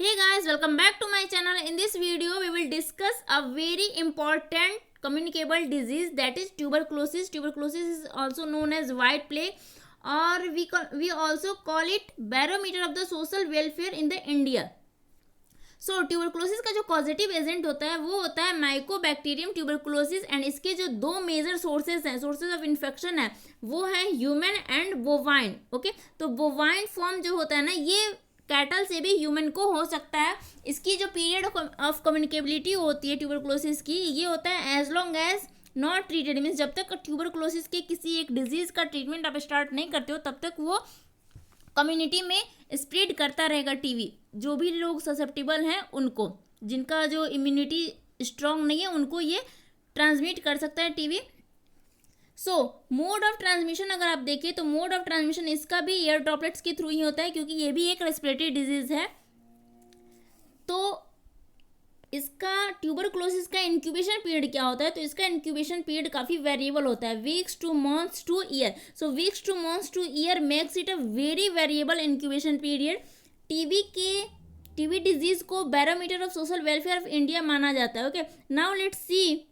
Hey guys, welcome back to my channel. In this video, we will discuss a very important communicable disease, that is tuberculosis. Tuberculosis is also known as white plague, or we also call it barometer of the social welfare in the India. So tuberculosis का जो positive agent होता है वो होता है Mycobacterium tuberculosis, and इसके जो दो मेजर सोर्सेज ऑफ इन्फेक्शन है वो है ह्यूमन एंड बोवाइन. ओके, तो बोवाइन फॉर्म जो होता है ना, ये कैटल से भी ह्यूमन को हो सकता है. इसकी जो पीरियड ऑफ कम्युनिकेबिलिटी होती है ट्यूबरकुलोसिस की, ये होता है as long as not treated, means जब तक ट्यूबरकुलोसिस के किसी एक डिजीज का ट्रीटमेंट आप स्टार्ट नहीं करते हो तब तक वो कम्युनिटी में स्प्रेड करता रहेगा. टीवी जो भी लोग ससेप्टेबल हैं उनको, जिनका जो इम्यूनिटी स्ट्रांग नहीं है, उनको ये ट्रांसमिट कर सकता है TV. So mode of transmission अगर आप देखें तो मोड ऑफ ट्रांसमिशन इसका भी एयर ड्रॉपलेट्स के थ्रू ही होता है, क्योंकि ये भी एक रेस्पिरेटरी डिजीज है. तो इसका ट्यूबरकुलोसिस का इंक्यूबेशन पीरियड क्या होता है, तो इसका इंक्यूबेशन पीरियड काफ़ी वेरिएबल होता है, weeks to months to year. So weeks to months to year makes it a very variable incubation period. TB disease को barometer of social welfare of India माना जाता है. Okay, now let's see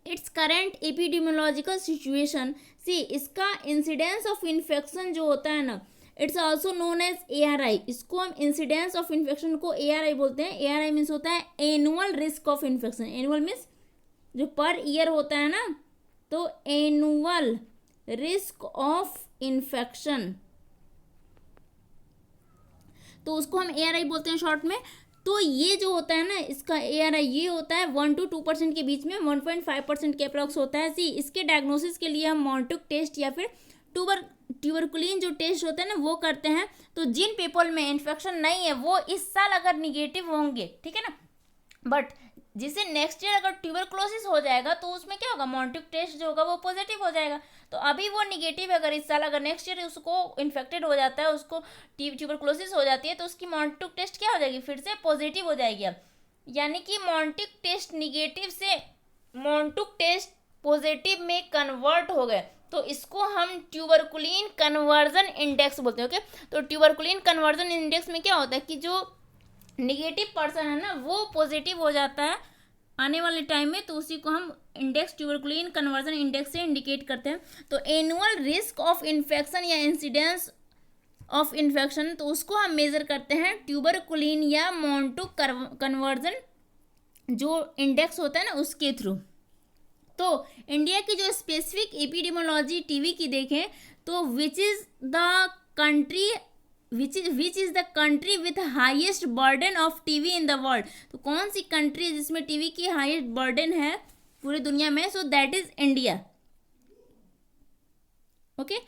its current epidemiological situation. See इसका incidence of infection जो होता है ना, it's also known as ARI. इसको हम इंसिडेंस ऑफ इन्फेक्शन को ARI बोलते हैं. ARI मीन्स होता है annual risk of infection. Annual means जो पर ईयर होता है ना, तो एनुअल रिस्क ऑफ इन्फेक्शन, तो उसको हम ARI बोलते हैं शॉर्ट में. तो ये जो होता है ना, इसका ARI ये होता है 1 to 2% के बीच में, 1.5% के अप्रॉक्स होता है. सी इसके डायग्नोसिस के लिए हम मॉन्टुक टेस्ट या फिर ट्यूबरकुलिन जो टेस्ट होता है ना वो करते हैं. तो जिन पीपल में इन्फेक्शन नहीं है वो इस साल अगर निगेटिव होंगे, ठीक है ना, बट जिसे नेक्स्ट ईयर अगर ट्यूबरकुलोसिस हो जाएगा तो उसमें क्या होगा, मॉन्टुक टेस्ट जो होगा वो पॉजिटिव हो जाएगा. तो अभी वो निगेटिव है, अगर इस साल अगर नेक्स्ट ईयर उसको इन्फेक्टेड हो जाता है, उसको ट्यूबरकुलोसिस हो जाती है, तो उसकी मॉन्टुक टेस्ट क्या हो जाएगी, फिर से पॉजिटिव हो जाएगी. अब यानी कि मॉन्टुक टेस्ट निगेटिव से मॉन्टुक टेस्ट पॉजिटिव में कन्वर्ट हो गए, तो इसको हम ट्यूबरकुलिन कन्वर्जन इंडेक्स बोलते हैं. ओके, तो ट्यूबरकुलिन कन्वर्जन इंडेक्स में क्या होता है कि जो निगेटिव पर्सन है ना वो पॉजिटिव हो जाता है आने वाले टाइम में, तो उसी को हम इंडेक्स ट्यूबरकुलिन कन्वर्जन इंडेक्स से इंडिकेट करते हैं. तो एनुअल रिस्क ऑफ इन्फेक्शन या इंसिडेंस ऑफ इन्फेक्शन, तो उसको हम मेजर करते हैं ट्यूबरकुलिन या मॉन्टुक कन्वर्जन जो इंडेक्स होता है ना उसके थ्रू. तो इंडिया की जो स्पेसिफिक एपिडेमियोलॉजी टीवी की देखें तो which is the country with highest burden of TV in the world. तो कौन सी कंट्री है जिसमें टीवी की हाईएस्ट बर्डन है पूरी दुनिया में, so that is India. Okay,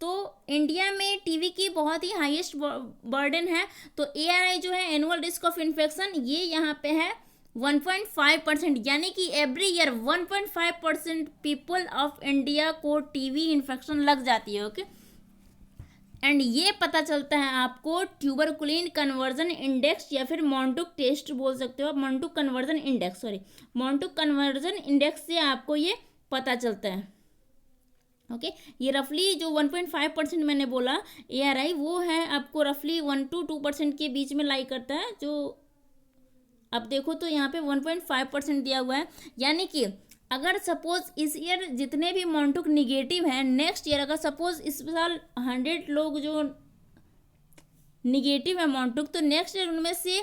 तो इंडिया में टीवी की बहुत ही हाईएस्ट बर्डन है. तो ARI जो है एनुअल रिस्क ऑफ इन्फेक्शन, ये यहाँ पे है 1.5%, यानी कि every year 1.5% people of India को टीवी इन्फेक्शन लग जाती है. ओके, एंड ये पता चलता है आपको ट्यूबरकुलिन कन्वर्जन इंडेक्स या फिर मॉन्टुक टेस्ट बोल सकते हो आप, मॉन्टुक कन्वर्जन इंडेक्स से आपको ये पता चलता है. ओके, ये रफली जो 1.5% मैंने बोला ARI, वो है आपको रफली 1 to 2% के बीच में लाई करता है. जो अब देखो तो यहाँ पे 1.5% दिया हुआ है, यानी कि अगर सपोज इस ईयर जितने भी मॉन्टुक निगेटिव हैं, नेक्स्ट ईयर अगर सपोज इस साल 100 लोग जो निगेटिव है मॉन्टुक, तो नेक्स्ट ईयर उनमें से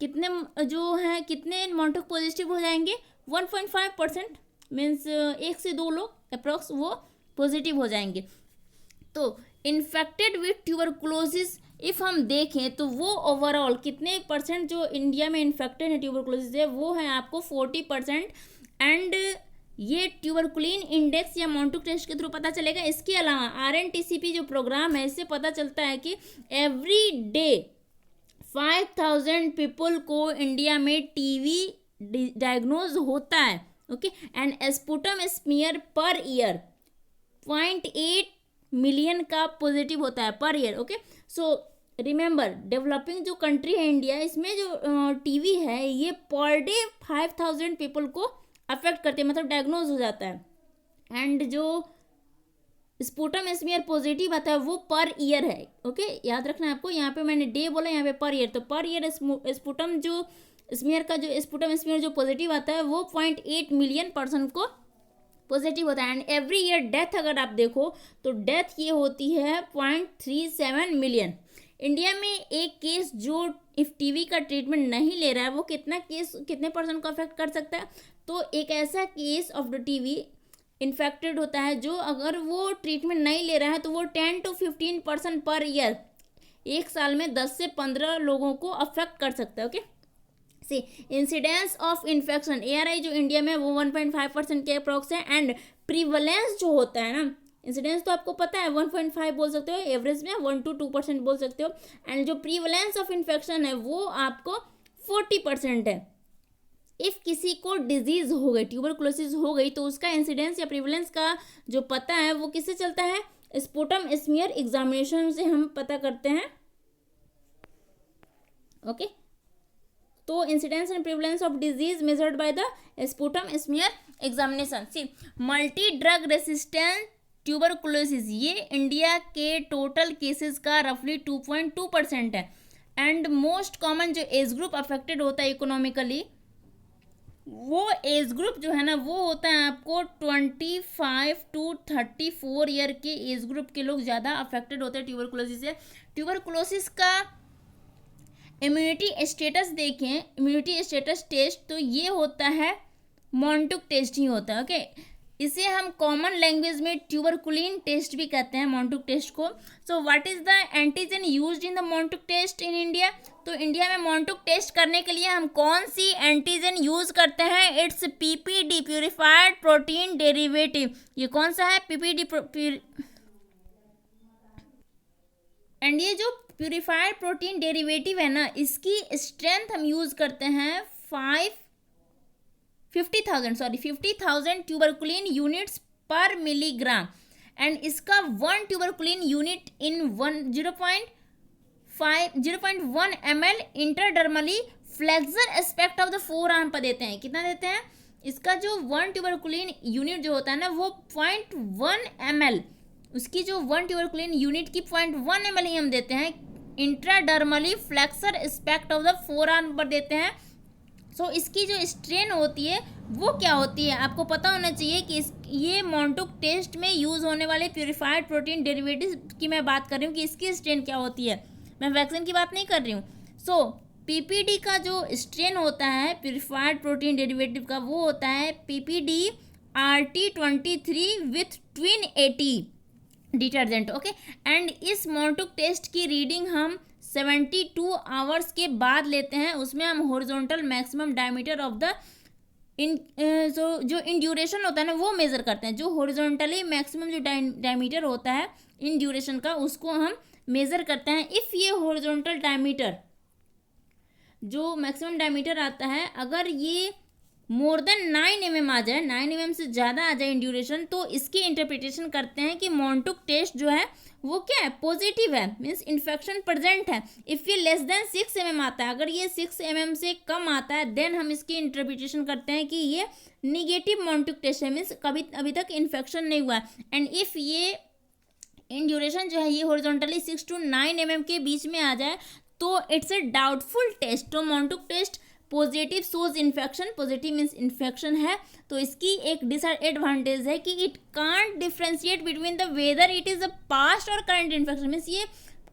कितने जो हैं, कितने मॉन्टुक पॉजिटिव हो जाएंगे, 1.5%, मीन्स 1 से 2 लोग अप्रॉक्स वो पॉजिटिव हो जाएंगे. तो इन्फेक्टेड विथ ट्यूबरकुलोसिस इफ़ हम देखें तो वो ओवरऑल कितने परसेंट जो इंडिया में इन्फेक्टेड है ट्यूबरकुलोसिस है, वो है आपको 40%. एंड ये ट्यूबरकुलिन इंडेक्स या मॉन्टुक टेस्ट के थ्रू पता चलेगा. इसके अलावा RNTCP जो प्रोग्राम है, इससे पता चलता है कि एवरी डे 5000 पीपल को इंडिया में टीवी डायग्नोज होता है. Okay, and sputum smear per year 0.8 million का पॉजिटिव होता है per year. Okay, so remember developing जो कंट्री है इंडिया, इसमें जो टीवी है ये पर डे 5000 पीपल को अफेक्ट करते हैं, मतलब डायग्नोज हो जाता है. एंड जो स्पुटम स्मीयर पॉजिटिव आता है वो पर ईयर है। ओके, याद रखना है आपको, यहाँ पे मैंने डे बोला, यहाँ पे पर ईयर, तो पर ईयर स्पुटम जो स्मीयर का जो स्पुटम स्मीयर जो पॉजिटिव आता है वो 0.8 मिलियन पर्सन को पॉजिटिव होता है। एंड एवरी ईयर डेथ अगर आप देखो तो डेथ ये होती है 0.37 मिलियन। इंडिया में एक केस जो इफ टीबी का ट्रीटमेंट नहीं ले रहा है वो कितने पर्सन को अफेक्ट कर सकता है? तो एक ऐसा case of the TB infected होता है जो अगर वो ट्रीटमेंट नहीं ले रहा है तो वो 10 to 15% पर ईयर, एक साल में 10 से 15 लोगों को अफेक्ट कर सकता है। Okay, see incidence of infection ARI जो इंडिया में वो 1.5% के अप्रॉक्स है। एंड प्रीवलेंस जो होता है ना, इंसिडेंस तो आपको पता है 1.5 बोल सकते हो, एवरेज में 1 to 2% बोल सकते हो। एंड जो प्रीवलेंस ऑफ इन्फेक्शन है वो आपको 40% है। इफ़ किसी को डिजीज़ हो गई, ट्यूबरकुलोसिस हो गई, तो उसका इंसिडेंस या प्रीवलेंस का जो पता है वो किससे चलता है? स्पुटम स्मीयर एग्जामिनेशन से हम पता करते हैं। ओके, तो incidence and prevalence of disease measured by the sputum smear examination. See multi drug resistant tuberculosis ये इंडिया के टोटल केसेस का रफली 2.2% है। एंड मोस्ट कॉमन जो एज ग्रुप अफेक्टेड होता है इकोनॉमिकली, वो एज ग्रुप जो है ना वो होता है आपको 25 to 34 ईयर के एज ग्रुप के लोग ज़्यादा अफेक्टेड होते हैं ट्यूबरकुलोसिस से। ट्यूबरकुलोसिस का इम्यूनिटी स्टेटस देखें, इम्यूनिटी स्टेटस टेस्ट, तो ये होता है मॉन्टुक टेस्ट ही होता है। ओके, इसे हम कॉमन लैंग्वेज में ट्यूबरकुलिन टेस्ट भी कहते हैं, मॉन्टुक टेस्ट को। So what is the antigen used in the Mantoux test in India? तो इंडिया में मॉन्टुक टेस्ट करने के लिए हम कौन सी एंटीजन यूज करते हैं? It's PPD, purified protein derivative. ये कौन सा है? PPD। एंड ये जो प्यूरिफाइड प्रोटीन डेरिवेटिव है ना, इसकी स्ट्रेंथ हम यूज करते हैं 50,000 ट्यूबरकुलिन यूनिट्स पर मिलीग्राम। एंड इसका 1 tuberculin unit in 0.1 ml intradermally flexor aspect of the forearm पर देते हैं। कितना देते हैं? इसका जो 1 ट्यूबरकुलिन यूनिट जो होता है ना वो 0.1 ml, उसकी जो 1 ट्यूबरकुलिन यूनिट की 0.1 ml ही हम देते हैं, intradermally flexor aspect of the forearm पर देते हैं। सो इसकी जो स्ट्रेन होती है वो क्या होती है? आपको पता होना चाहिए कि ये मॉन्टुक टेस्ट में यूज़ होने वाले प्यूरिफाइड प्रोटीन डेरिवेटिव की मैं बात कर रही हूँ कि इसकी स्ट्रेन क्या होती है, मैं वैक्सीन की बात नहीं कर रही हूँ। सो PPD का जो स्ट्रेन होता है प्यूरिफाइड प्रोटीन डेरिवेटिव का वो होता है PPD RT23 with twin 80 detergent. Okay, and इस मॉन्टुक टेस्ट की रीडिंग हम 72 आवर्स के बाद लेते हैं। उसमें हम horizontal maximum diameter of the जो इन ड्यूरेशन होता है ना वो मेज़र करते हैं। जो हॉरिजॉन्टली मैक्सिमम जो डायमीटर होता है इन ड्यूरेशन का उसको हम मेज़र करते हैं। इफ़ ये हॉरिजॉन्टल डायमीटर जो मैक्सिमम डायमीटर आता है अगर ये मोर देन 9 mm आ जाए, 9 mm से ज़्यादा आ जाए इन ड्यूरेशन, तो इसकी इंटरप्रिटेशन करते हैं कि मॉन्टुक टेस्ट जो है वो क्या है? पॉजिटिव है, मीन्स इन्फेक्शन प्रेजेंट है। इफ़ ये लेस देन 6 mm आता है, अगर ये 6 mm से कम आता है देन हम इसकी इंटरप्रिटेशन करते हैं कि ये निगेटिव मॉन्टुक टेस्ट है, मीन्स अभी तक इन्फेक्शन नहीं हुआ है। एंड इफ़ ये इन ड्यूरेशन जो है ये हॉरिजॉन्टली 6 to 9 mm के बीच में आ जाए तो इट्स ए डाउटफुल टेस्ट। तो मॉन्टुक टेस्ट पॉजिटिव सोज इन्फेक्शन, पॉजिटिव मीन्स इन्फेक्शन है। तो इसकी एक डिसएडवांटेज है कि it can't differentiate between the whether it is a past और करंट इन्फेक्शन, मीन्स ये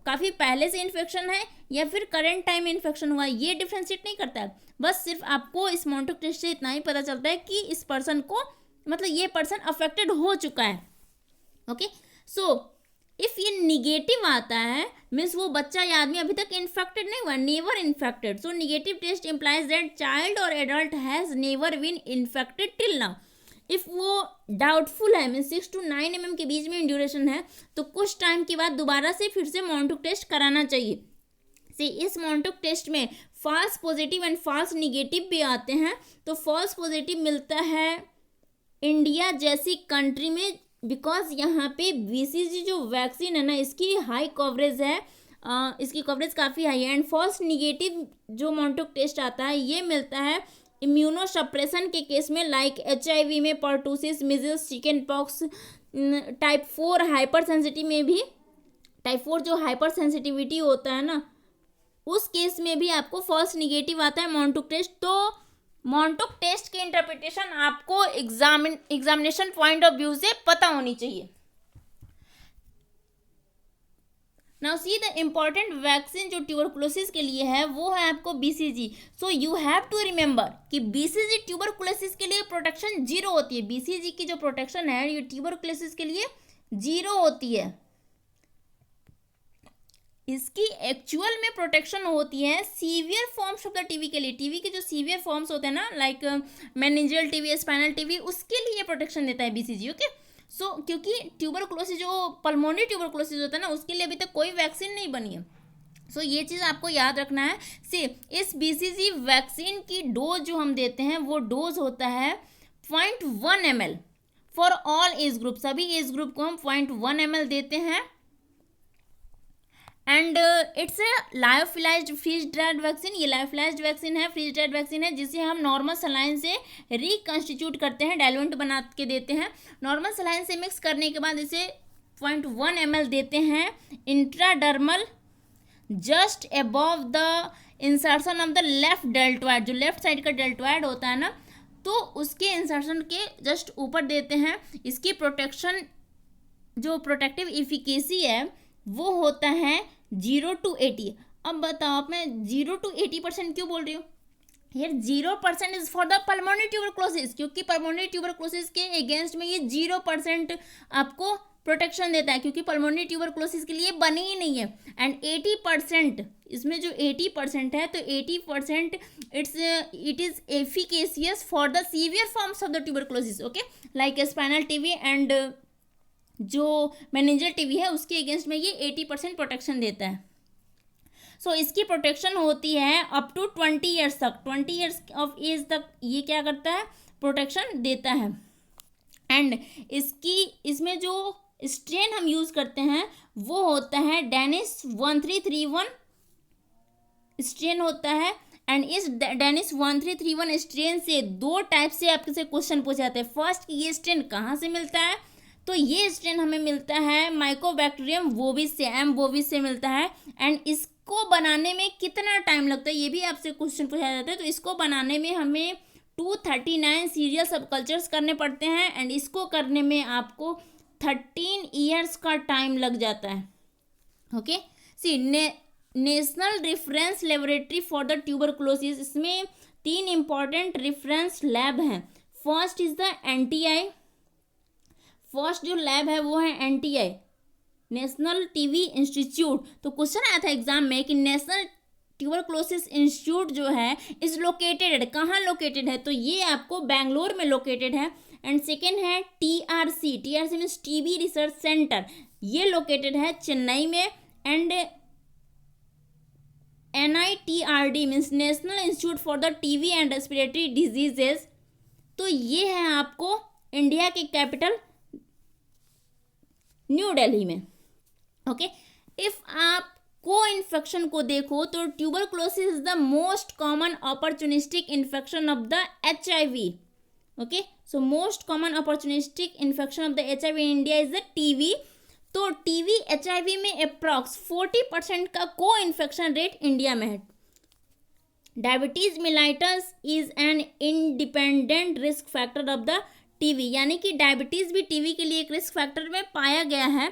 काफ़ी पहले से इन्फेक्शन है या फिर करंट टाइम में इन्फेक्शन हुआ है, ये डिफ्रेंशिएट नहीं करता है। बस सिर्फ आपको इस मॉन्टुक टेस्ट से इतना ही पता चलता है कि इस पर्सन को मतलब ये पर्सन अफेक्टेड हो चुका है। ओके, सो इफ़ ये निगेटिव आता है मीन्स वो बच्चा या आदमी अभी तक इन्फेक्टेड नहीं हुआ, never infected. So negative test implies that child और adult has never been infected till now. If वो डाउटफुल है मीन्स 6 to 9 mm के बीच में ड्यूरेशन है तो कुछ टाइम के बाद दोबारा से फिर से मॉन्टुक टेस्ट कराना चाहिए। इस मॉन्टुक टेस्ट में false positive and false negative भी आते हैं। तो फॉल्स पॉजिटिव मिलता है इंडिया जैसी कंट्री में बिकॉज यहाँ पे BCG जो वैक्सीन है ना इसकी हाई कवरेज है, इसकी कवरेज काफ़ी हाई है। एंड फॉल्स निगेटिव जो मॉन्टुक टेस्ट आता है ये मिलता है इम्यूनो सप्रेशन के केस में, लाइक HIV में, pertussis, measles, chicken pox, type 4 hyper sensitive में भी, टाइप 4 जो हाइपर सेंसिटिविटी होता है ना, उस केस में भी आपको फर्स्ट निगेटिव आता है मॉन्टुक टेस्ट। तो मॉन्टुक टेस्ट की इंटरप्रिटेशन आपको एग्जामिनेशन पॉइंट ऑफ व्यू से पता होनी चाहिए। Now see the important vaccine जो ट्यूबरकुलोसिस के लिए है वो है आपको BCG. So you have to remember कि बीसीजी ट्यूबरकुलोसिस के लिए प्रोटेक्शन 0 होती है। बीसीजी की जो प्रोटेक्शन है ये ट्यूबरकुलोसिस के लिए 0 होती है। इसकी एक्चुअल में प्रोटेक्शन होती है severe forms of the TV के लिए। टीवी के जो सीवियर फॉर्म्स होते हैं ना, like meningeal TV, spinal TV, उसके लिए प्रोटेक्शन देता है बीसीजी। ओके, सो क्योंकि ट्यूबरकुलोसिस जो पल्मोनरी ट्यूबरकुलोसिस होता है ना, उसके लिए अभी तक कोई वैक्सीन नहीं बनी है। सो ये चीज़ आपको याद रखना है। सी इस बीसीजी वैक्सीन की डोज जो हम देते हैं वो डोज होता है 0.1 ml for all age group. सभी एज ग्रुप को हम 0.1 ml देते हैं। And it's a lyophilized freeze dried vaccine. ये लायोफिलाइज्ड वैक्सीन है, फ्रीज ड्राइड वैक्सीन है, जिसे हम नॉर्मल सलाइन से रिकन्स्टिट्यूट करते हैं, डाइल्यूएंट बना के देते हैं। नॉर्मल सलाइन से मिक्स करने के बाद इसे 0.1 ml देते हैं intradermal, just above the insertion of the left deltoid. जो लेफ्ट साइड का डेल्टॉइड होता है ना, तो उसके इंसर्शन के जस्ट ऊपर देते हैं। इसकी प्रोटेक्शन, जो प्रोटेक्टिव इफिकेसी है वो होता है 0 to 80। अब बताओ, आप मैं 0 to 80% क्यों बोल रही हूँ? यार 0% is for the pulmonary tuberculosis, क्योंकि पल्मोनरी ट्यूबरकुलोसिस के अगेंस्ट में ये 0% आपको प्रोटेक्शन देता है, क्योंकि पल्मोनरी ट्यूबरकुलोसिस के लिए बनी ही नहीं है। एंड 80%, इसमें जो 80% है, तो 80% it is efficacious for the severe forms of the tuberculosis. Okay, like spinal TB and जो मेनिंजियल टीवी है उसके अगेंस्ट में ये 80% प्रोटेक्शन देता है। सो इसकी प्रोटेक्शन होती है अप टू 20 ईयर्स तक। 20 ईयर्स ऑफ एज तक ये क्या करता है? प्रोटेक्शन देता है। एंड इसमें जो स्ट्रेन हम यूज़ करते हैं वो होता है डेनिस 1331 स्ट्रेन होता है। एंड इस डेनिस 1331 स्ट्रेन से 2 टाइप से आपसे क्वेश्चन पूछे जाते हैं। फर्स्ट, ये स्ट्रेन कहाँ से मिलता है? तो ये स्ट्रेन हमें मिलता है माइकोबैक्टीरियम बोविस से, एम बोविस से मिलता है। एंड इसको बनाने में कितना टाइम लगता है, ये भी आपसे क्वेश्चन पूछा जाता है। तो इसको बनाने में हमें 239 सीरियल सबकल्चर्स करने पड़ते हैं। एंड इसको करने में आपको 13 ईयर्स का टाइम लग जाता है। Okay, see national reference laboratory for the tuberculosis, इसमें 3 इंपॉर्टेंट रेफरेंस लैब हैं। First is the NTI. First जो लैब है वो है एनटीआई, नेशनल टीवी इंस्टीट्यूट। तो क्वेश्चन आया था एग्जाम में कि नेशनल ट्यूबरकुलोसिस इंस्टीट्यूट जो है इज लोकेटेड, कहाँ लोकेटेड है? तो ये आपको बेंगलोर में लोकेटेड है। एंड सेकेंड है TRC. TRC means TB research centre, ये लोकेटेड है चेन्नई में। And NITRD means national institute for the TB and respiratory diseases, तो ये है आपको इंडिया की कैपिटल न्यू दिल्ली में। ओके, इफ आप को इन्फेक्शन को देखो तो tuberculosis is the most common opportunistic infection of the HIV। Okay, so most common opportunistic infection of the HIV in India is the TV. तो टीवी HIV में approx 40% का को इन्फेक्शन रेट इंडिया में है। Diabetes mellitus is an independent risk factor of the TV, यानी कि diabetes भी TV के लिए एक रिस्क फैक्टर में पाया गया है।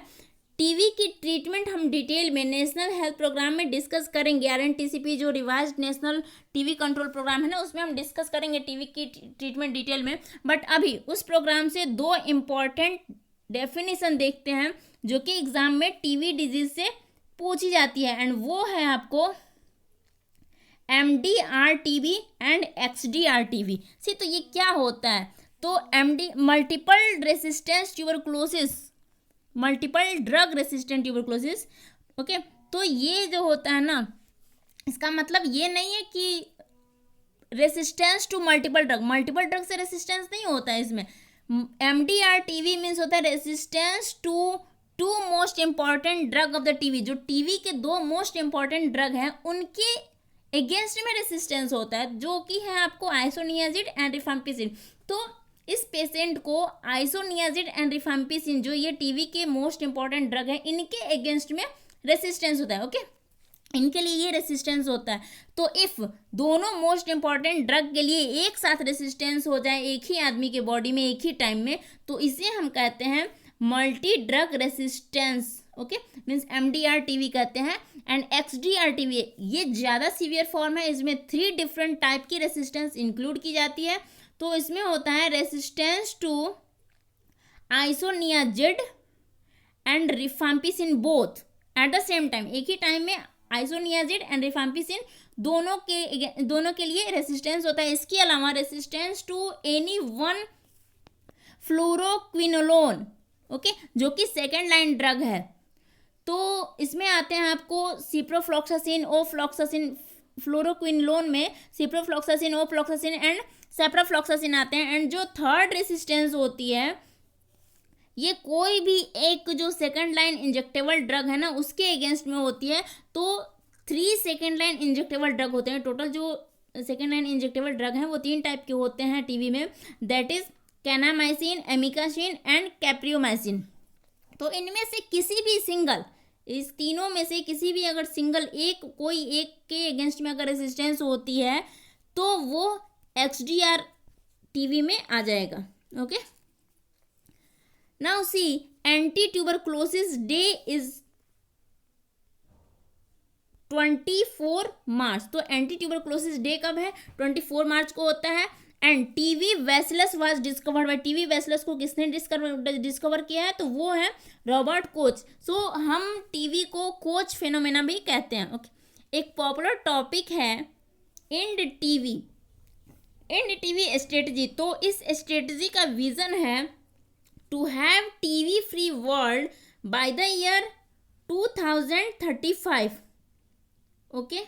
टीवी की ट्रीटमेंट हम डिटेल में नेशनल हेल्थ प्रोग्राम में डिस्कस करेंगे। RNTCP जो revised national TB control programme है ना, उसमें हम डिस्कस करेंगे टीवी की ट्रीटमेंट डिटेल में। बट अभी उस प्रोग्राम से 2 इम्पॉर्टेंट डेफिनेशन देखते हैं जो कि एग्जाम में टीवी डिजीज से पूछी जाती है। एंड वो है आपको MDR-TB एंड XDR-TB। सी तो ये क्या होता है? तो multiple resistance tuberculosis, multiple drug resistant tuberculosis. Okay, तो ये जो होता है ना, इसका मतलब ये नहीं है कि रेसिस्टेंस टू मल्टीपल ड्रग से रेसिस्टेंस नहीं होता है इसमें। MDR-TB मीन्स होता है resistance to most important drug of the TB. जो टीवी के 2 मोस्ट इंपॉर्टेंट ड्रग हैं उनके अगेंस्ट में रेसिस्टेंस होता है, जो कि है आपको आइसोनियाजिड एंड रिफाम्पिसिन। तो इस पेशेंट को आइसोनियाजिड एंड रिफाम्पिसिन, जो ये टीवी के मोस्ट इंपॉर्टेंट ड्रग है, इनके अगेंस्ट में रेसिस्टेंस होता है। ओके, इनके लिए ये रेसिस्टेंस होता है। तो इफ दोनों मोस्ट इंपॉर्टेंट ड्रग के लिए एक साथ रेसिस्टेंस हो जाए एक ही आदमी के बॉडी में एक ही टाइम में, तो इसे हम कहते हैं multi drug resistance. Okay, means MDR TV कहते हैं। एंड XDR टीवी ये ज़्यादा सीवियर फॉर्म है, इसमें 3 डिफरेंट टाइप की रेसिस्टेंस इंक्लूड की जाती है। तो इसमें होता है resistance to isoniazid and rifampicin both at the same time, एक ही टाइम में आइसोनियाजिड एंड रिफाम्पिसिन दोनों के लिए रेसिस्टेंस होता है। इसके अलावा resistance to any one fluoroquinolone, okay, जो कि सेकेंड लाइन ड्रग है। तो इसमें आते हैं आपको सिप्रोफ्लॉक्सासिन, ओफ्लॉक्सासिन, फ्लोरोक्विनोलोन में सिप्रोफ्लॉक्सासिन, ओफ्लॉक्सासिन एंड सेप्रोफ्लॉक्सासिन आते हैं। एंड जो थर्ड रेसिस्टेंस होती है, ये कोई भी एक जो सेकंड लाइन इंजेक्टेबल ड्रग है ना उसके अगेंस्ट में होती है। तो 3 सेकंड लाइन इंजेक्टेबल ड्रग होते हैं। टोटल जो सेकंड लाइन इंजेक्टेबल ड्रग हैं वो 3 टाइप के होते हैं टीवी में, that is kanamycin, amikacin and capreomycin. तो इनमें से किसी भी सिंगल, इस तीनों में से किसी भी अगर सिंगल कोई एक के अगेंस्ट में अगर रेसिस्टेंस होती है तो वो XDR टीवी में आ जाएगा। Okay, now see anti tuberculosis day is 24 मार्च। तो एंटी ट्यूबरक्लोसिस डे कब है? 24 मार्च को होता है। End TV bacillus was discovered by, TV bacillus को किसने डिस्कवर किया है? तो वो है रॉबर्ट कोच। सो हम टीवी को कोच फेनोमेना भी कहते हैं। ओके, एक पॉपुलर टॉपिक है एंड टीवी स्ट्रेटजी। तो इस स्ट्रेटजी का विजन है to have TB free world by the year 2035। Okay,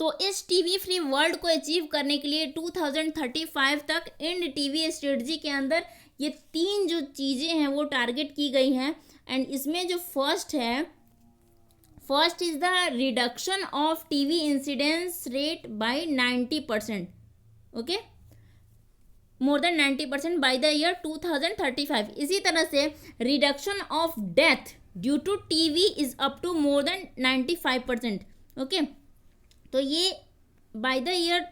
तो इस टीवी फ्री वर्ल्ड को अचीव करने के लिए 2035 तक एंड टीवी स्ट्रेटजी के अंदर ये 3 जो चीज़ें हैं वो टारगेट की गई हैं। एंड इसमें जो first is the reduction of TB incidence rate by 90%। Okay, more than 90% by the year 2035। इसी तरह से reduction of death due to TB is up to more than 95%। Okay, तो ये बाय द ईयर,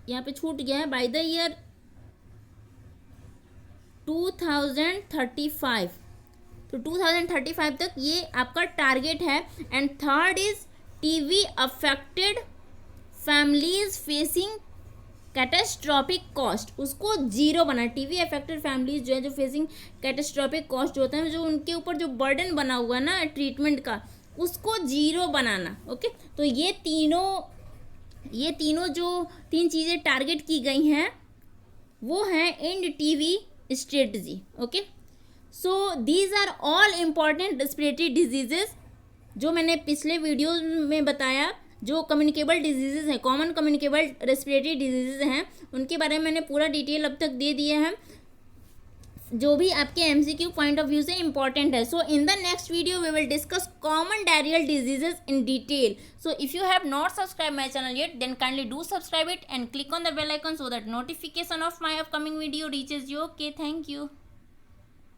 यहाँ पे छूट गया है, बाय द ईयर 2035। तो 2035 तक ये आपका टारगेट है। And third is TB affected families facing catastrophic cost, उसको 0 बना। टीवी अफेक्टेड फैमिलीज जो है, जो फेसिंग कैटेस्ट्रॉपिक कॉस्ट जो होता है, जो उनके ऊपर जो बर्डन बना हुआ है ना ट्रीटमेंट का, उसको 0 बनाना। ओके, तो ये तीनों जो 3 चीज़ें टारगेट की गई हैं वो हैं end TB strategy. Okay, so these are all important respiratory diseases जो मैंने पिछले वीडियो में बताया। जो कम्युनिकेबल डिजीजेज हैं, कॉमन कम्युनिकेबल रेस्पिरेटरी डिजीजेज हैं, उनके बारे में मैंने पूरा डिटेल अब तक दे दिया है, जो भी आपके MCQ पॉइंट ऑफ व्यू से इंपॉर्टेंट है। So in the next video we will discuss common diarrhoeal diseases in detail. So if you have not subscribed my channel yet, then kindly do subscribe it and click on the bell icon so that notification of my upcoming video reaches you. Okay, thank you.